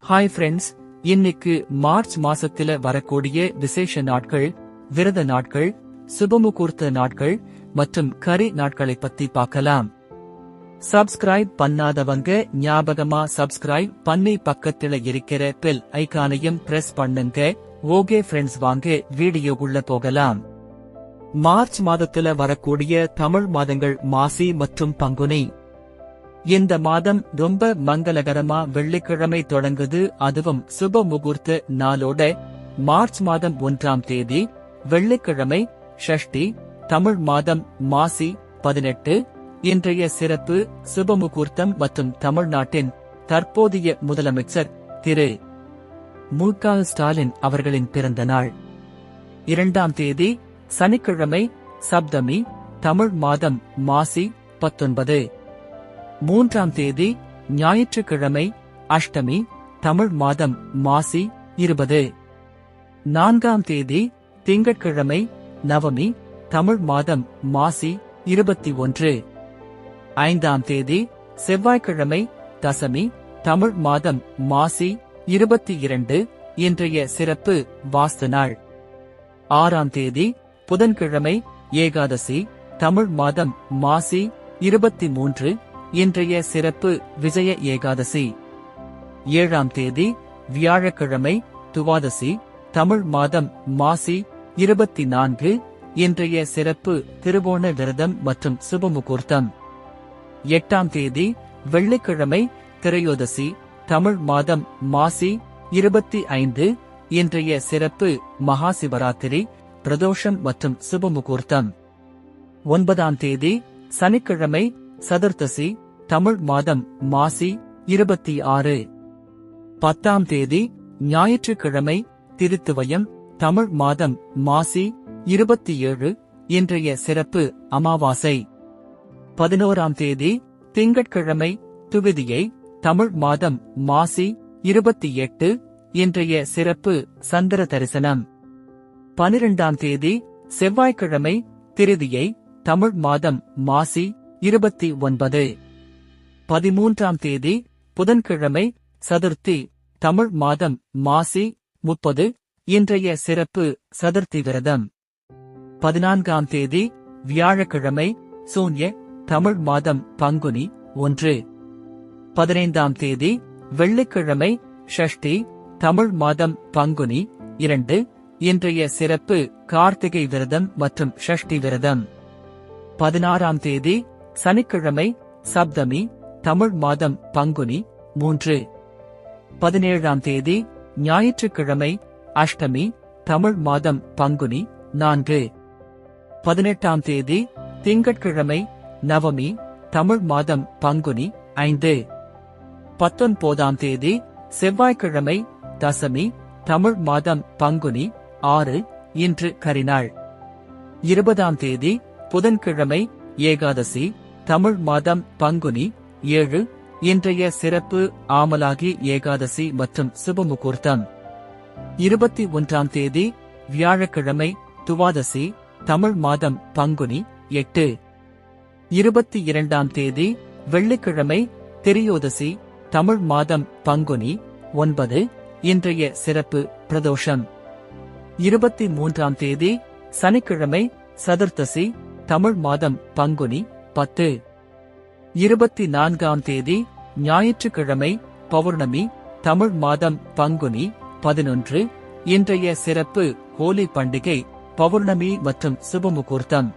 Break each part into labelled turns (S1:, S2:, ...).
S1: Hi friends, இன்னைக்கு March மாசத்துல வரக்கூடிய விசேஷ நாட்கள், விரத நாட்கள், சுபமுகூர்த்த நாட்கள் மற்றும் கரி நாட்களை பத்தி பார்க்கலாம். சப்ஸ்கிரைப் பண்ணாதவங்க ஞாபகமா சப்ஸ்கிரைப் பண்ணி பக்கத்துல இருக்கிற பெல் ஐகானையும் பிரஸ் பண்ணுங்க. ஓகே ஃப்ரெண்ட்ஸ், வாங்க வீடியோ உள்ள போகலாம். மார்ச் மாதத்துல வரக்கூடிய தமிழ் மாதங்கள் மாசி மற்றும் பங்குனி. இந்த மாதம் ரொம்ப மங்களகரமா வெள்ளிக்கிழமை தொடங்குது. அதுவும் சுப முகூர்த்த நாளோட. மார்ச் மாதம் 1ஆம் தேதி வெள்ளிக்கிழமை, ஷஷ்டி, தமிழ் மாதம் மாசி 18. இன்றைய சிறப்பு சுப முகூர்த்தம் மற்றும் தமிழ்நாட்டின் தற்போதைய முதலமைச்சர் திரு மு.க. ஸ்டாலின் அவர்களின் பிறந்த நாள். 2ஆம் தேதி சனிக்கிழமை, சப்தமி, தமிழ் மாதம் மாசி 19. 3ஆம் தேதி ஞாயிற்றுக்கிழமை, அஷ்டமி, தமிழ் மாதம் மாசி 20. 4ஆம் தேதி திங்கட்கிழமை, நவமி, தமிழ் மாதம் மாசி 21. 5ஆம் தேதி செவ்வாய்க்கிழமை, தசமி, தமிழ் மாதம் மாசி 22. இன்றைய சிறப்பு வாஸ்து நாள். 6ஆம் தேதி புதன்கிழமை, ஏகாதசி, தமிழ் மாதம் மாசி 23. இன்றைய சிறப்பு விஜய ஏகாதசி. 7ஆம் தேதி வியாழக்கிழமை, துவாதசி, தமிழ் மாதம் மாசி 24. இன்றைய சிறப்பு திருவோண விரதம் மற்றும் சுபமுகூர்த்தம். 8ஆம் தேதி வெள்ளிக்கிழமை, திரையோதசி, தமிழ் மாதம் மாசி 25. இன்றைய சிறப்பு மகாசிவராத்திரி, பிரதோஷம் மற்றும் சுபமுகூர்த்தம். 9ஆம் தேதி சனிக்கிழமை, சதுர்த்தசி, தமிழ் மாதம் மாசி 26. 10ஆம் தேதி ஞாயிற்றுக்கிழமை, திருத்துவயம், தமிழ் மாதம் மாசி 27. இன்றைய சிறப்பு அமாவாசை. 11ஆம் தேதி திங்கட்கிழமை, துவிதியை, தமிழ் மாதம் மாசி 28. இன்றைய சிறப்பு சந்திர தரிசனம். 12ஆம் தேதி செவ்வாய்க்கிழமை, திருதியை, தமிழ் மாதம் மாசி 29. 13ஆம் தேதி புதன்கிழமை, சதுர்த்தி, தமிழ் மாதம் மாசி 30. இன்றைய சிறப்பு சதுர்த்தி விரதம். 14ஆம் தேதி வியாழக்கிழமை, சூன்ய, தமிழ் மாதம் பங்குனி 1. 15ஆம் தேதி வெள்ளிக்கிழமை, ஷஷ்டி, தமிழ் மாதம் பங்குனி 2. இன்றைய சிறப்பு கார்த்திகை விரதம் மற்றும் ஷஷ்டி விரதம். 16ஆம் தேதி சனிக்கிழமை, சப்தமி, தமிழ் மாதம் பங்குனி 3. 17ஆம் தேதி ஞாயிற்றுக்கிழமை, அஷ்டமி, தமிழ் மாதம் பங்குனி 4. 18ஆம் தேதி திங்கட்கிழமை, நவமி, தமிழ் மாதம் பங்குனி 5. 19ஆம் தேதி செவ்வாய்க்கிழமை, தசமி, தமிழ் மாதம் பங்குனி 6. இன்று கரிநாள். 20ஆம் தேதி புதன்கிழமை, ஏகாதசி, தமிழ் மாதம் பங்குனி 7. இன்றைய சிறப்பு ஆமலாகி ஏகாதசி மற்றும் சுபமுகூர்த்தம். 21ஆம் தேதி வியாழக்கிழமை, துவாதசி, தமிழ் மாதம் பங்குனி 8. 22ஆம் தேதி வெள்ளிக்கிழமை, திரியோதசி, தமிழ் மாதம் பங்குனி 9. இன்றைய சிறப்பு பிரதோஷம். 23ஆம் தேதி சனிக்கிழமை, சதுர்த்தசி, தமிழ் மாதம் பங்குனி 10. 24ஆம் தேதி ஞாயிற்றுக்கிழமை, பௌர்ணமி, தமிழ் மாதம் பங்குனி 11. இன்றைய சிறப்பு ஹோலி பண்டிகை, பௌர்ணமி மற்றும் சுபமுகூர்த்தம்.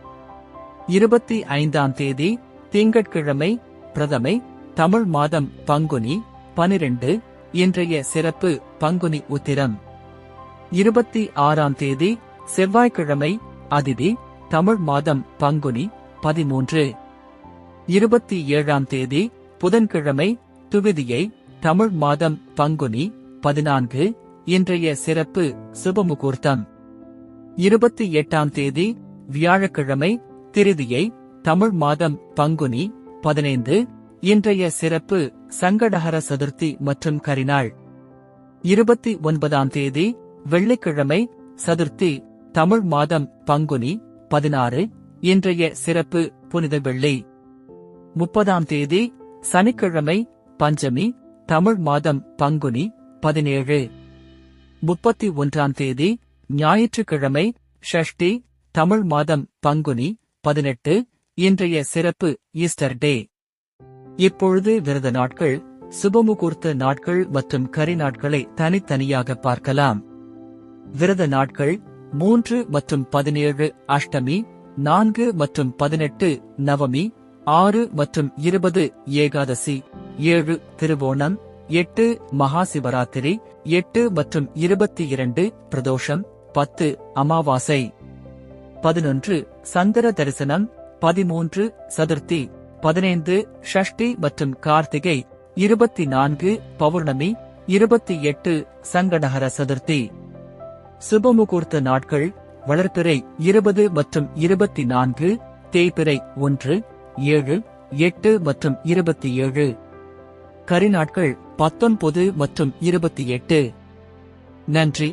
S1: 25ஆம் தேதி திங்கட்கிழமை, பிரதமை, தமிழ் மாதம் பங்குனி 12. இன்றைய சிறப்பு பங்குனி உத்திரம். 26ஆம் தேதி செவ்வாய்க்கிழமை, அதிதி, தமிழ் மாதம் பங்குனி 13. 27ஆம் தேதி புதன்கிழமை, துவிதியை, தமிழ் மாதம் பங்குனி 14. இன்றைய சிறப்பு சுபமுகூர்த்தம். 28ஆம் தேதி வியாழக்கிழமை, திருதியை, தமிழ் மாதம் பங்குனி 15. இன்றைய சிறப்பு சங்கடஹர சதுர்த்தி மற்றும் கரிநாள். 29ஆம் தேதி வெள்ளிக்கிழமை, சதுர்த்தி, தமிழ் மாதம் பங்குனி 16. இன்றைய சிறப்பு புனித வெள்ளி. 30ஆம் தேதி சனிக்கிழமை, பஞ்சமி, தமிழ் மாதம் பங்குனி 17. 31ஆம் தேதி ஞாயிற்றுக்கிழமை, ஷஷ்டி, தமிழ் மாதம் பங்குனி 18. இன்றைய சிறப்பு ஈஸ்டர் டே. இப்பொழுது விரத நாட்கள், சுபமுகூர்த்த நாட்கள் மற்றும் கரி நாட்களை தனித்தனியாக பார்க்கலாம். விரத நாட்கள் 3 மற்றும் 17 அஷ்டமி, 4 மற்றும் 18 நவமி, 6 மற்றும் 20 ஏகாதசி, 7 திருவோணம், 8 மகாசிவராத்திரி, 8 மற்றும் 22 பிரதோஷம், 10 அமாவாசை, 11 சந்திர தரிசனம், 13 சதுர்த்தி, 15 ஷஷ்டி மற்றும் கார்த்திகை, 24 பௌர்ணமி, 28 சங்கடஹர சதுர்த்தி. சுபமுகூர்த்த நாட்கள் வளர்பிறை 20 மற்றும் 24, தேய்பிறை 1, 7, 8 மற்றும் 27. கரி நாட்கள் 19 மற்றும் 28. நன்றி.